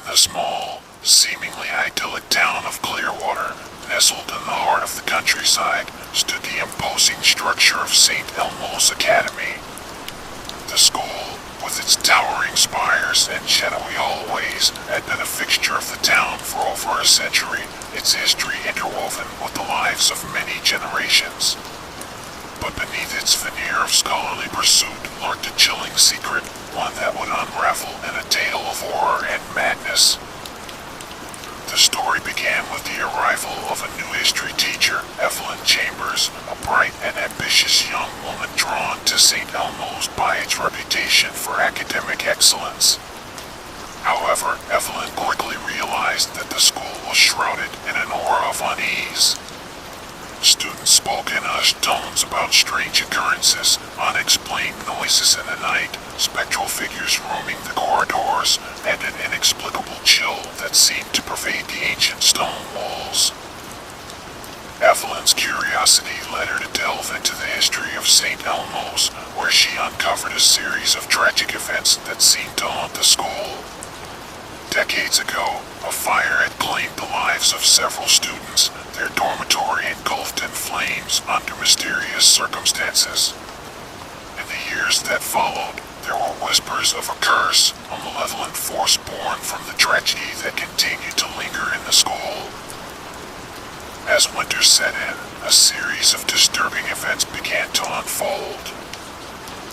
In the small, seemingly idyllic town of Clearwater, nestled in the heart of the countryside, stood the imposing structure of St. Elmo's Academy. The school, with its towering spires and shadowy hallways, had been a fixture of the town for over a century, its history interwoven with the lives of many generations. But beneath its veneer of scholarly pursuit lurked a chilling secret, one that would unravel in a tale of horror and madness. The story began with the arrival of a new history teacher, Evelyn Chambers, a bright and ambitious young woman drawn to St. Elmo's by its reputation for academic excellence. However, Evelyn quickly realized that the school was shrouded in an aura of unease. Students spoke in hushed tones about strange occurrences, unexplained noises in the night, spectral figures roaming the corridors, and an inexplicable chill that seemed to pervade the ancient stone walls. Evelyn's curiosity led her to delve into the history of St. Elmo's, where she uncovered a series of tragic events that seemed to haunt the school. Decades ago, a fire had claimed the lives of several students, their dormitory engulfed in flames under mysterious circumstances. In the years that followed, there were whispers of a curse, a malevolent force born from the tragedy that continued to linger in the school. As winter set in, a series of disturbing events began to unfold.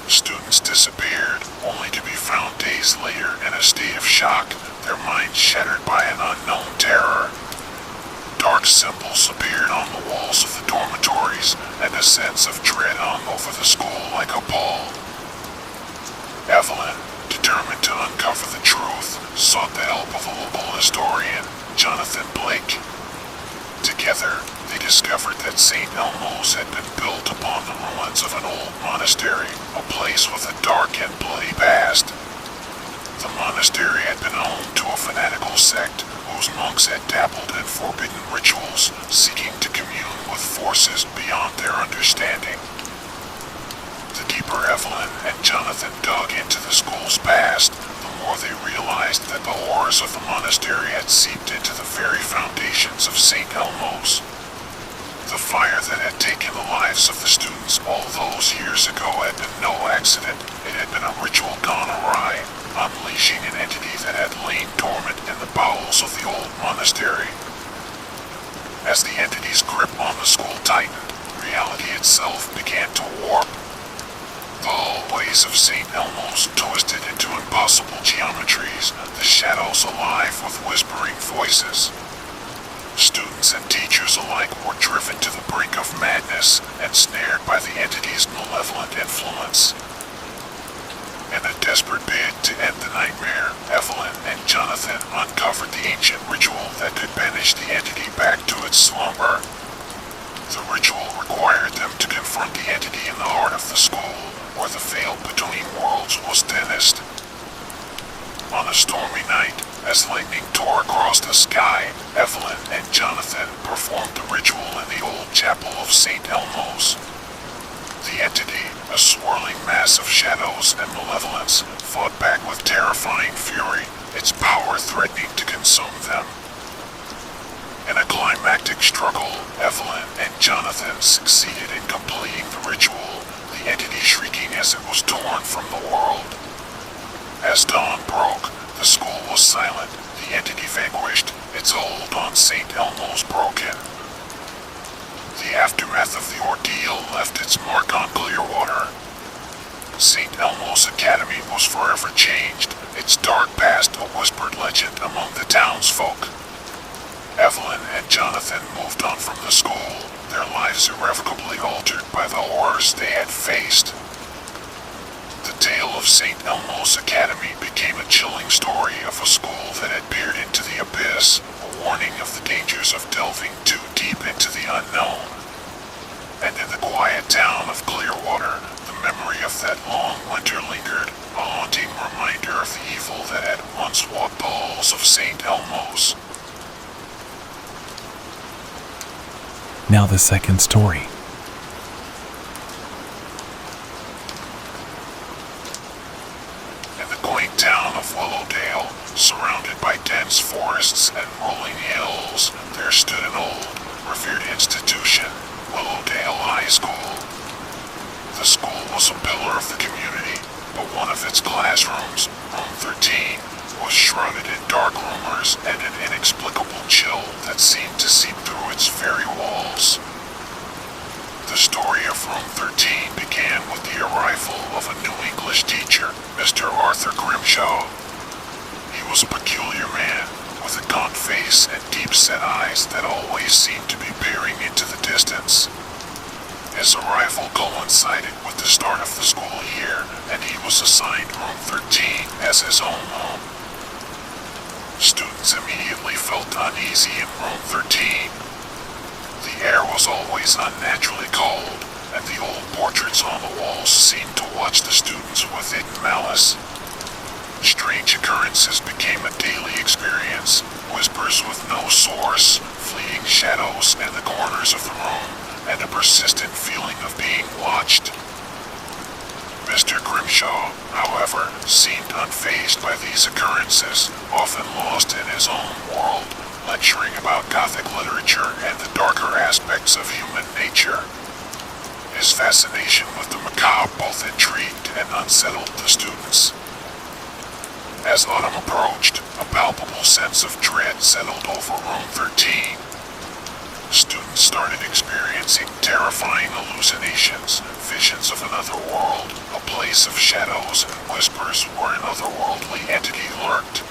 Students disappeared, only to be found days later in a state of shock, their minds shattered by an unknown terror. Dark symbols appeared on the walls of the dormitories, and a sense of dread hung over the school like a pall. Evelyn, determined to uncover the truth, sought the help of a local historian, Jonathan Blake. Together, they discovered that St. Elmo's had been built upon the ruins of an old monastery, a place with a dark and bloody past. The monastery had been home to a fanatical sect whose monks had dabbled in forbidden rituals, seeking to commune with forces beyond their understanding. The deeper Evelyn and Jonathan dug into the school's past, the more they realized that the horrors of the monastery had seeped into the very foundations of St. Elmo's. The fire that had taken the lives of the students all those years ago had been no accident. It had been a ritual gone awry, unleashing an entity that had lain dormant in the bowels of the old monastery. As the entity's grip on the school tightened, reality itself began to warp. The hallways of St. Elmo's twisted into impossible geometries, the shadows alive with whispering voices. Students and teachers alike were driven to the brink of madness and snared by the entity's malevolent influence. In a desperate bid to end the nightmare, Evelyn and Jonathan uncovered the ancient ritual that could banish the entity back to its slumber. The ritual required them to confront the entity in the heart of the school, where the veil between worlds was thinnest. On a stormy night, as lightning tore across the sky, Evelyn and Jonathan performed the ritual in the old chapel of St. Elmo's. The entity, a swirling mass of shadows and malevolence, fought back with terrifying fury, its power threatening to consume them. In a climactic struggle, Evelyn and Jonathan succeeded in completing the ritual, the entity shrieking as it was torn from the world. As dawn broke, the school was silent, the entity vanquished, its hold on St. Elmo's broken. The aftermath of the ordeal left its mark on Clearwater. St. Elmo's Academy was forever changed, its dark past a whispered legend among the townsfolk. Evelyn and Jonathan moved on from the school, their lives irrevocably altered by the horrors they had faced. The tale of St. Elmo's Academy became a chilling story of a school that had peered into the abyss, a warning of the dangers of delving too deep into the unknown. And in the quiet town of Clearwater, the memory of that long winter lingered, a haunting reminder of the evil that had once walked the halls of St. Elmo's. Now the second story. In the quaint town of Willowdale, surrounded by dense forests and rolling hills, there stood an old, revered institution, Willowdale High School. The school was a pillar of the community, but one of its classrooms, room 13, was shrouded in dark rumors and an inexplicable chill that seemed to seep through its very walls. The story of room 13 began with the arrival of a new English teacher, Mr. Arthur Grimshaw. He was a peculiar man, with a gaunt face and deep-set eyes that always seemed to be peering into the distance. His arrival coincided with the start of the school year, and he was assigned room 13 as his own home. Students immediately felt uneasy in room 13. The air was always unnaturally cold, and the old portraits on the walls seemed to watch the students with hidden malice. Strange occurrences became a daily experience, whispers with no source, fleeting shadows in the corners of the room, and a persistent feeling of being watched. Mr. Grimshaw, however, seemed unfazed by these occurrences, often lost in his own world, lecturing about Gothic literature and the darker aspects of human nature. His fascination with the macabre both intrigued and unsettled the students. As autumn approached, a palpable sense of dread settled over room 13. Students started experiencing terrifying hallucinations, visions of another world, a place of shadows and whispers where an otherworldly entity lurked.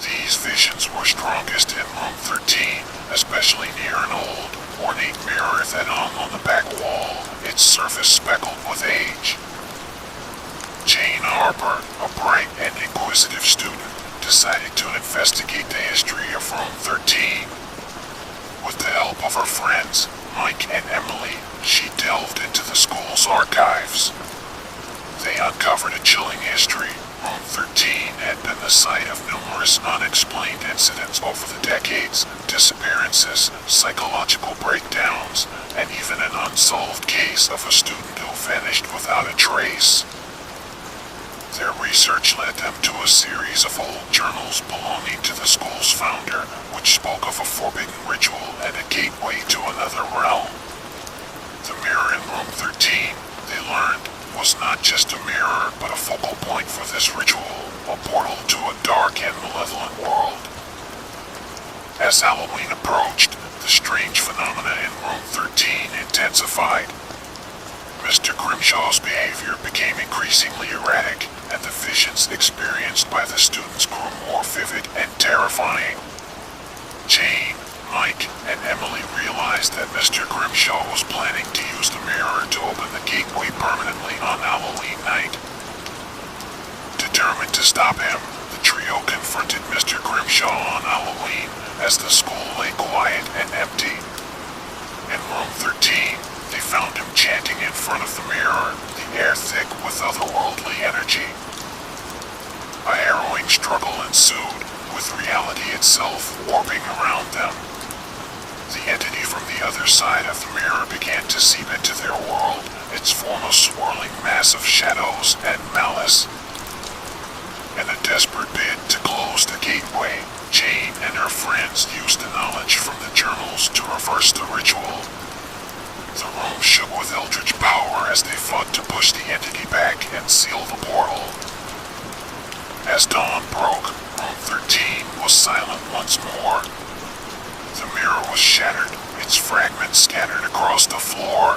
These visions were strongest in room 13, especially near an old, ornate mirror that hung on the back wall, its surface speckled with age. Jane Harper, a bright and inquisitive student, decided to investigate the history of room 13. With the help of her friends, Mike and Emily, she delved into the school's archives. They uncovered a chilling history. Room 13 had been the site of numerous unexplained incidents over the decades, disappearances, psychological breakdowns, and even an unsolved case of a student who vanished without a trace. Their research led them to a series of old journals belonging to the school's founder, which spoke of a forbidden ritual and a gateway to another realm. The mirror in room 13, they learned, was not just a mirror, but a focal point for this ritual, a portal to a dark and malevolent world. As Halloween approached, the strange phenomena in room 13 intensified. Mr. Grimshaw's behavior became increasingly erratic, and the visions experienced by the students grew more vivid and terrifying. Jane, Mike, and Emily realized that Mr. Grimshaw was planning to use the mirror to open the gateway permanently on Halloween night. Determined to stop him, the trio confronted Mr. Grimshaw on Halloween as the school lay quiet and empty. In room 13, they found him chanting in front of the mirror, the air thick with otherworldly energy. A harrowing struggle ensued, with reality itself warping around them. The entity from the other side of the mirror began to seep into their world, its form a swirling mass of shadows and malice. In a desperate bid to close the gateway, Jane and her friends used the knowledge from the journals to reverse the ritual. The room shook with eldritch power as they fought to push the entity back and seal the portal. As dawn broke, room 13 was silent once more. The mirror was shattered, its fragments scattered across the floor.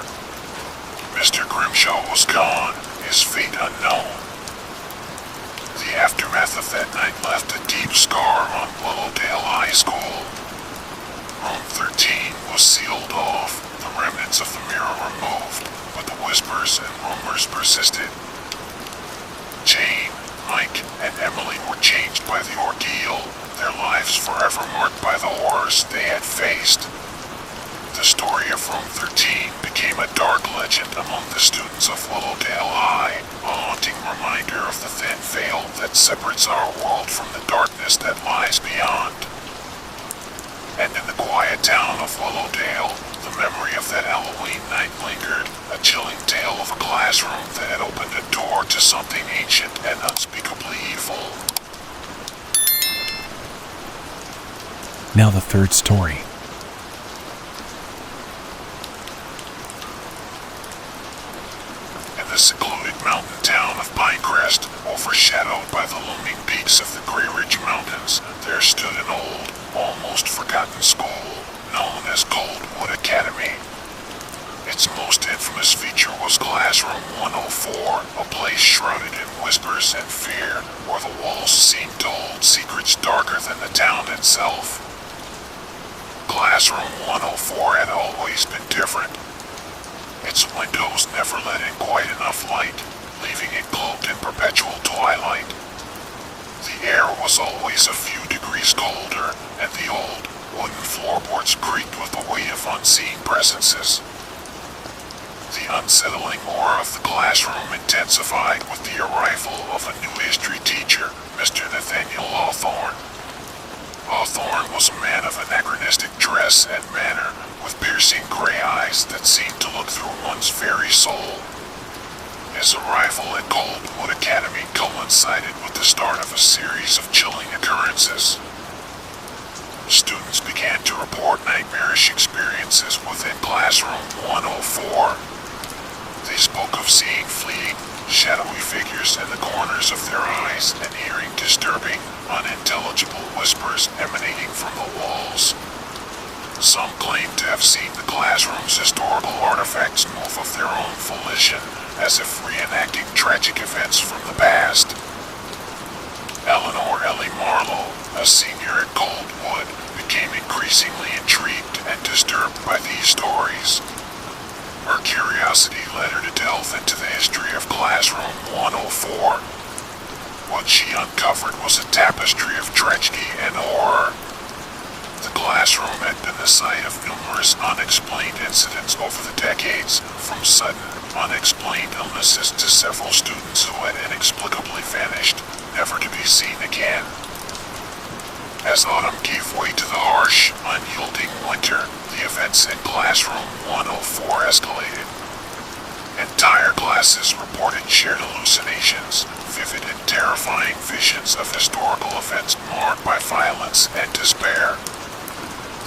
Mr. Grimshaw was gone, his fate unknown. The aftermath of that night left a deep scar on Willowdale High School. Room 13 was sealed off, the remnants of the mirror removed, but the whispers and rumors persisted. Jane, Mike, and Emily were changed by the ordeal, their lives forever marked by the horrors they had faced. The story of Room 13 became a dark legend among the students of Willowdale High, a haunting reminder of the thin veil that separates our world from the darkness that lies beyond. And in the quiet town of Willowdale, the memory of that Halloween night lingered, a chilling tale of a classroom that had opened a door to something ancient and unspeakably Now the third story. In the secluded mountain town of Pinecrest, overshadowed by the looming peaks of the Grey Ridge Mountains, there stood an old, almost forgotten school known as Coldwood Academy. Its most infamous feature was Classroom 104, a place shrouded in whispers and fear, where the walls seemed to hold secrets darker than the town itself. Classroom 104 had always been different. Its windows never let in quite enough light, leaving it cloaked in perpetual twilight. The air was always a few degrees colder, and the old, wooden floorboards creaked with the weight of unseen presences. The unsettling aura of the classroom intensified with the arrival of a new history teacher, Mr. Nathaniel Hawthorne. Hawthorne was a man of anachronistic dress and manner, with piercing gray eyes that seemed to look through one's very soul. His arrival at Coldwood Academy coincided with the start of a series of chilling occurrences. Students began to report nightmarish experiences within Classroom 104. They spoke of seeing fleeting, shadowy figures in the corners of their eyes and hearing disturbing, unintelligible whispers emanating from the walls. Some claimed to have seen the classroom's historical artifacts move of their own volition, as if reenacting tragic events from the past. Eleanor Ellie Marlowe, a senior at Coldwood, became increasingly intrigued and disturbed by these stories. Her curiosity led her to delve into the history of Classroom 104. What she uncovered was a tapestry of tragedy and horror. The classroom had been the site of numerous unexplained incidents over the decades, from sudden, unexplained illnesses to several students who had inexplicably vanished, never to be seen again. As autumn gave way to the harsh, unyielding winter, the events in Classroom 104 escalated. Entire classes reported shared hallucinations, vivid and terrifying visions of historical events marred by violence and despair.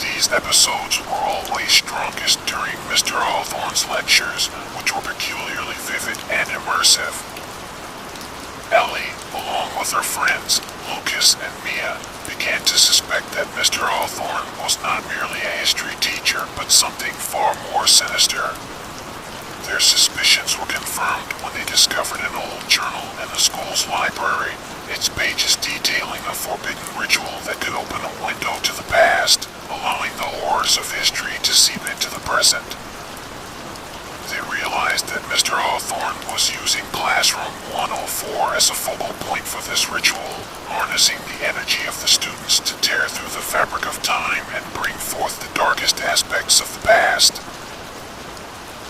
These episodes were always strongest during Mr. Hawthorne's lectures, which were peculiarly vivid and immersive. Ellie, along with her friends, Lucas and Mia, began to suspect that Mr. Hawthorne was not merely a history teacher, but something far more sinister. Their suspicions were confirmed when they discovered an old journal in the school's library, its pages detailing a forbidden ritual that could open a window to the past, allowing the horrors of history to seep into the present. They realized that Mr. Hawthorne was using Classroom 104 as a focal point for this ritual, harnessing the energy of the students to tear through the fabric of time and bring forth the darkest aspects of the past.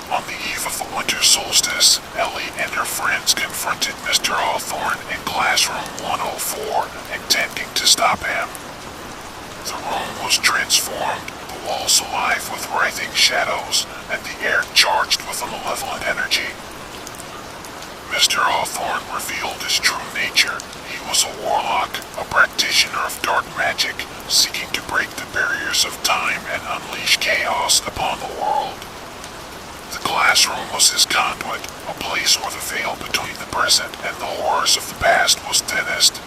On the eve of the winter solstice, Ellie and her friends confronted Mr. Hawthorne in Classroom 104, intending to stop him. The room was transformed, the walls alive with writhing shadows, and the air charged with a malevolent energy. Mr. Hawthorne revealed his true nature. He was a warlock, a practitioner of dark magic, seeking to break the barriers of time and unleash chaos upon the world. The classroom was his conduit, a place where the veil between the present and the horrors of the past was thinnest.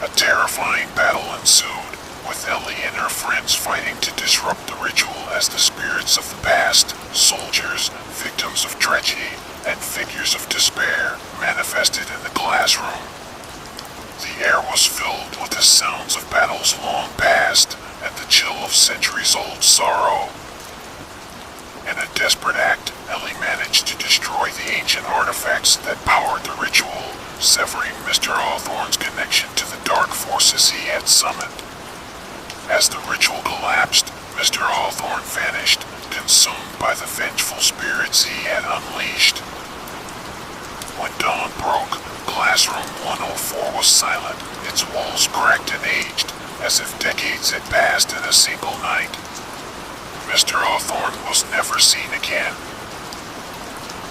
A terrifying battle ensued, with Ellie and her friends fighting to disrupt the ritual as the spirits of the past, soldiers, victims of tragedy, and figures of despair manifested in the classroom. The air was filled with the sounds of battles long past and the chill of centuries-old sorrow. In a desperate act, Ellie managed to destroy the ancient artifacts that powered the ritual, severing Mr. Hawthorne's connection to the dark forces he had summoned. As the ritual collapsed, Mr. Hawthorne vanished, consumed by the vengeful spirits he had unleashed. When dawn broke, Classroom 104 was silent, its walls cracked and aged, as if decades had passed in a single night. Mr. Hawthorne was never seen again.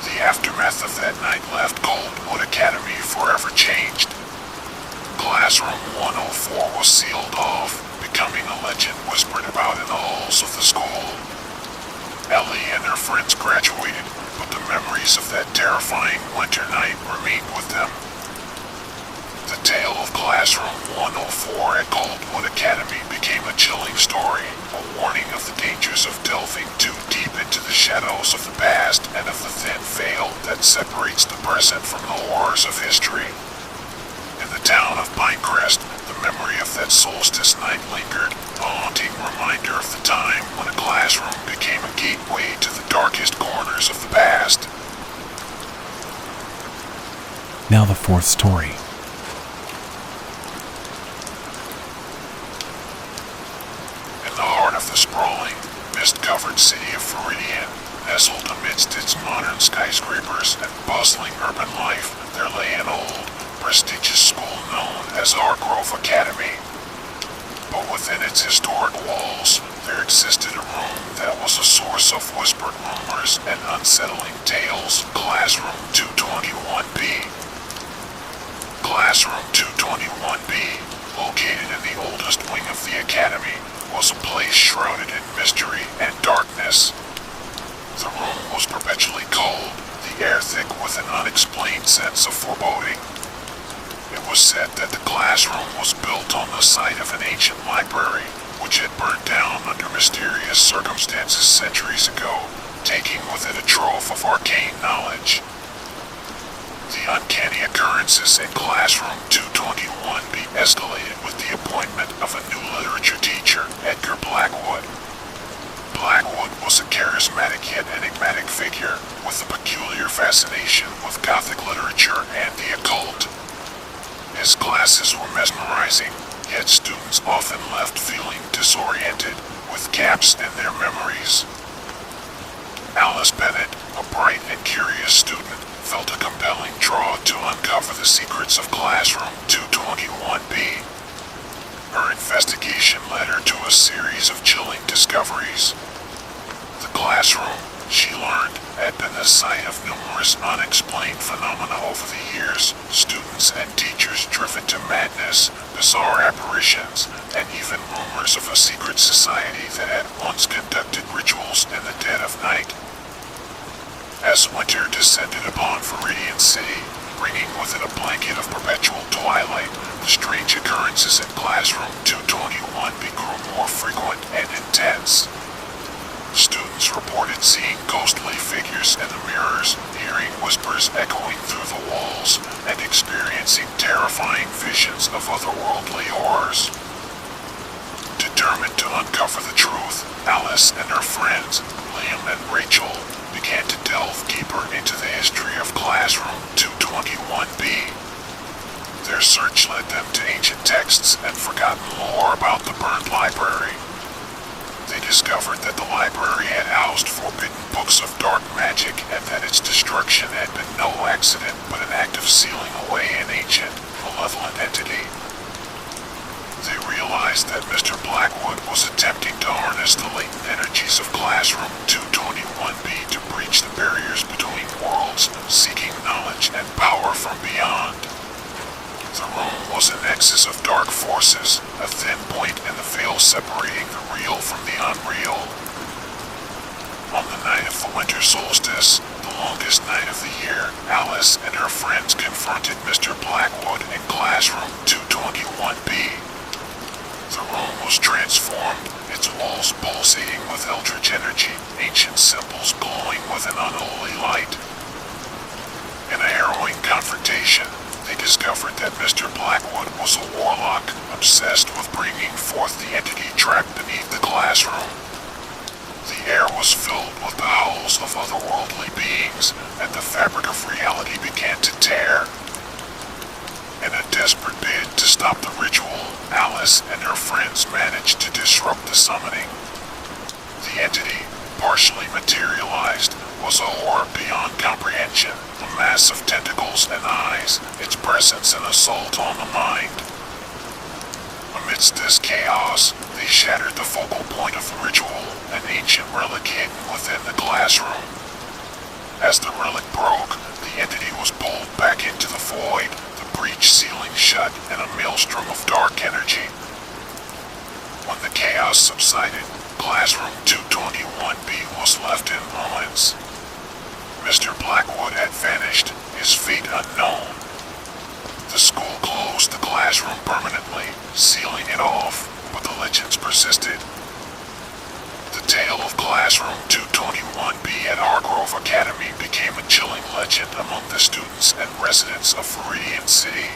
The aftermath of that night left Coldwood Academy forever changed. Classroom 104 was sealed off, becoming a legend whispered about in the halls of the school. Ellie and her friends graduated, but the memories of that terrifying winter night remained with them. The tale of Classroom 104 at Coldwood Academy became a chilling story, a warning of the dangers of delving too deep into the shadows of the past and of the thin veil that separates the present from the horrors of history. In the town of Pinecrest, the memory of that solstice night lingered, a haunting reminder of the time when a classroom became a gateway to the darkest corners of the past. Now the fourth story. In the heart of the sprawling, mist-covered city of Viridian, nestled amidst its modern skyscrapers and bustling urban life, there lay an old, prestigious school known as Hargrove Academy. But within its historic walls, there existed a room that was a source of whispered rumors and unsettling tales, Classroom 221B. Classroom 221B, located in the oldest wing of the academy, was a place shrouded in mystery and darkness. The room was perpetually cold, the air thick with an unexplained sense of foreboding. It was said that the classroom was built on the site of an ancient library, which had burned down under mysterious circumstances centuries ago, taking with it a trove of arcane knowledge. The uncanny occurrences in Classroom 221B escalated with the appointment of a new literature teacher, Edgar Blackwood. Blackwood was a charismatic yet enigmatic figure, with a peculiar fascination with Gothic literature and the occult. His classes were mesmerizing, yet students often left feeling disoriented, with gaps in their memories. Alice Bennett, a bright and curious student, felt a compelling draw to uncover the secrets of Classroom 221B. Her investigation led her to a series of chilling discoveries. The classroom, she learned, had been the site of numerous unexplained phenomena over the years, students and teachers driven to madness, bizarre apparitions, and even rumors of a secret society that had once conducted rituals in the dead of night. As winter descended upon Viridian City, bringing with it a blanket of perpetual twilight, the strange occurrences in Classroom 221B grew more frequent and intense. Students reported seeing ghostly figures in the mirrors, hearing whispers echoing through the walls, and experiencing terrifying visions of otherworldly horrors. Determined to uncover the truth, Alice and her friends, Liam and Rachel, began to delve deeper into the history of Classroom 221B. Their search led them to ancient texts and forgotten lore about the burned library. They discovered that the library had housed forbidden books of dark magic and that its destruction had been no accident but an act of sealing away an ancient, malevolent entity. They realized that Mr. Blackwood was attempting to harness the latent energies of Classroom 221B to breach the barriers between worlds, seeking knowledge and power from beyond. The room was a nexus of dark forces, a thin point in the veil separating the real from the unreal. On the night of the winter solstice, the longest night of the year, Alice and her friends confronted Mr. Blackwood in Classroom 221B. The room was transformed, its walls pulsating with eldritch energy, ancient symbols glowing with an unholy light. In a harrowing confrontation, they discovered that Mr. Blackwood was a warlock, obsessed with bringing forth the entity trapped beneath the classroom. The air was filled with the howls of otherworldly beings, and the fabric of reality began to tear. In a desperate bid to stop the ritual, Alice and her friends managed to disrupt the summoning. The entity, partially materialized, was a horror beyond comprehension, a mass of tentacles and eyes, its presence an assault on the mind. Amidst this chaos, they shattered the focal point of the ritual, an ancient relic hidden within the classroom. As the relic broke, the entity was pulled back into the void, the breach ceiling shut in a maelstrom of dark energy. When the chaos subsided, classroom 221B was left in ruins. Mr. Blackwood had vanished, his fate unknown. The school closed the classroom permanently, sealing it off, but the legends persisted. The tale of classroom 221B at Hargrove Academy became a chilling legend among the students and residents of Viridian City.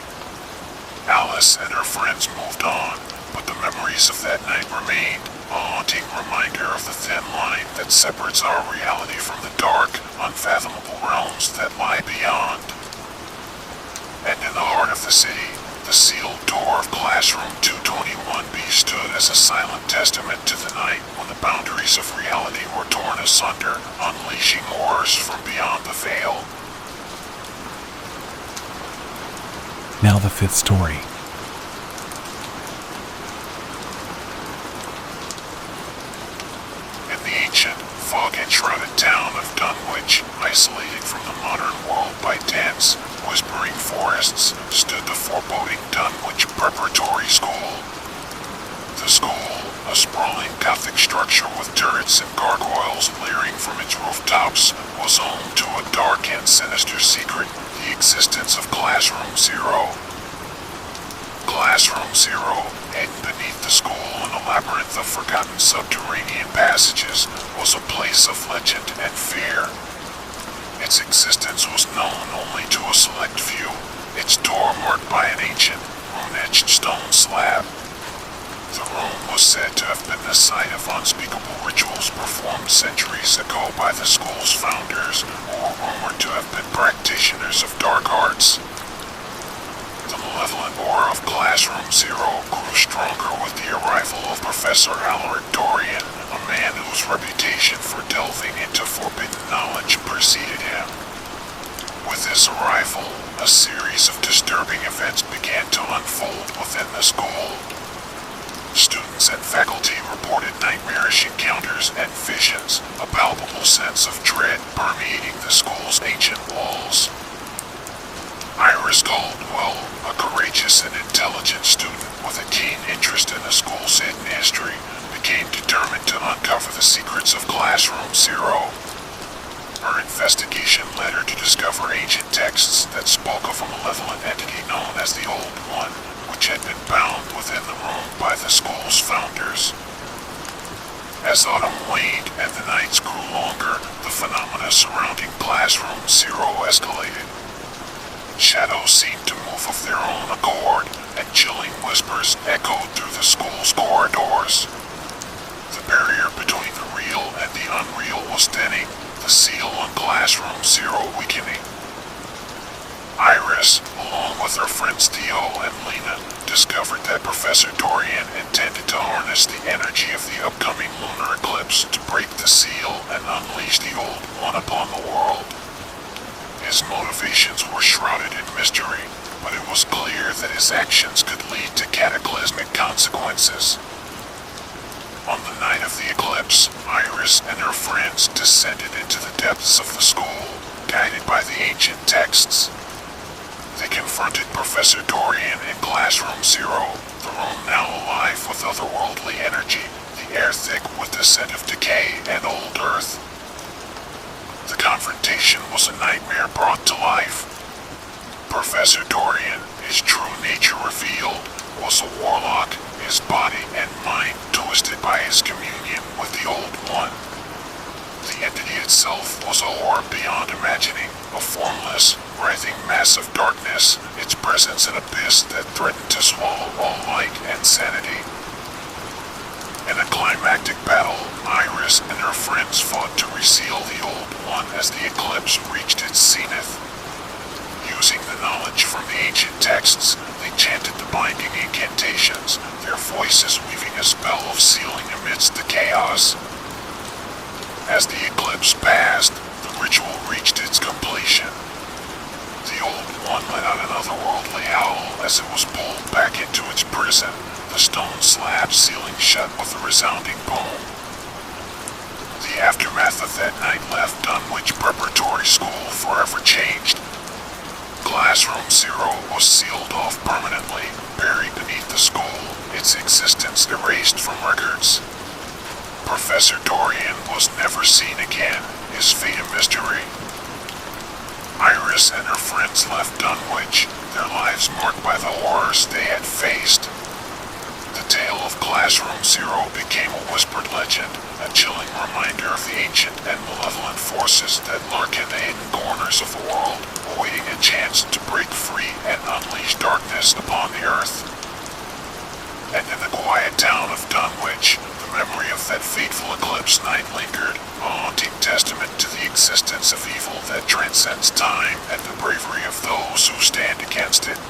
Alice and her friends moved on, but the memories of that night remained, a haunting reminder of the thin line that separates our reality from the dark, unfathomable realms that lie beyond. And in the heart of the city, the sealed door of classroom 221B stood as a silent testament to the night when the boundaries of reality were torn asunder, unleashing horrors from beyond the veil. Now the fifth story. In the ancient, fog-enshrouded town of Dunwich, isolated from the modern world by dense, whispering forests, stood the foreboding Dunwich Preparatory School. The school, a sprawling Gothic structure with turrets and gargoyles leering from its rooftops, was home to a dark and sinister secret, the existence of Classroom Zero. Classroom Zero, hidden beneath the school in a labyrinth of forgotten subterranean passages, was a place of legend and fear. Its existence was known only to a select few, its door marked by an ancient, rune-etched stone slab. The room was said to have been the site of unspeakable rituals performed centuries ago by the school's founders, who were rumored to have been practitioners of dark arts. The malevolent aura of Classroom Zero grew stronger with the arrival of Professor Alaric Dorian, a man whose reputation for delving into forbidden knowledge preceded him. With his arrival, a series of disturbing events began to unfold within the school. Students and faculty reported nightmarish encounters and visions, a palpable sense of dread permeating the school's ancient walls. Iris Caldwell, a courageous and intelligent student with a keen interest in the school's hidden history, became determined to uncover the secrets of Classroom Zero. Her investigation led her to discover ancient texts that spoke of a malevolent entity known as the Old One, which had been bound within the room by the school's founders. As autumn waned and the nights grew longer, the phenomena surrounding Classroom Zero escalated. Shadows seemed to move of their own accord, and chilling whispers echoed through the school's corridors. The barrier between the real and the unreal was thinning, the seal on Classroom Zero weakening. Iris, along with her friends Theo and Lena, discovered that Professor Dorian intended to harness the energy of the upcoming lunar eclipse to break the seal and unleash the Old One upon the world. His motivations were shrouded in mystery, but it was clear that his actions could lead to cataclysmic consequences. On the night of the eclipse, Iris and her friends descended into the depths of the school, guided by the ancient texts. They confronted Professor Dorian in Classroom Zero, the room now alive with otherworldly energy, the air thick with the scent of decay and old earth. The confrontation was a nightmare brought to life. Professor Dorian, his true nature revealed, was a warlock, his body and mind twisted by his communion with the Old One. The entity itself was a horror beyond imagining, a formless, writhing mass of darkness, its presence an abyss that threatened to swallow all light and sanity. In a climactic battle, Iris and her friends fought to reseal the Old One as the eclipse reached its zenith. Using the knowledge from the ancient texts, they chanted the binding incantations, their voices weaving a spell of sealing amidst the chaos. As the eclipse passed, the ritual reached its completion. The Old One let out an otherworldly howl as it was pulled back into its prison, the stone slab sealing shut with a resounding boom. The aftermath of that night left Dunwich Preparatory School forever changed. Classroom Zero was sealed off permanently. existence erased from records. Professor Dorian was never seen again, his fate a mystery. Iris and her friends left Dunwich, their lives marked by the horrors they had faced. The tale of Classroom Zero became a whispered legend, a chilling reminder of the ancient and malevolent forces that lurk in the hidden corners of the world, awaiting a chance to break free and unleash darkness upon the earth. And in the quiet town of Dunwich, the memory of that fateful eclipse night lingered, a haunting testament to the existence of evil that transcends time and the bravery of those who stand against it.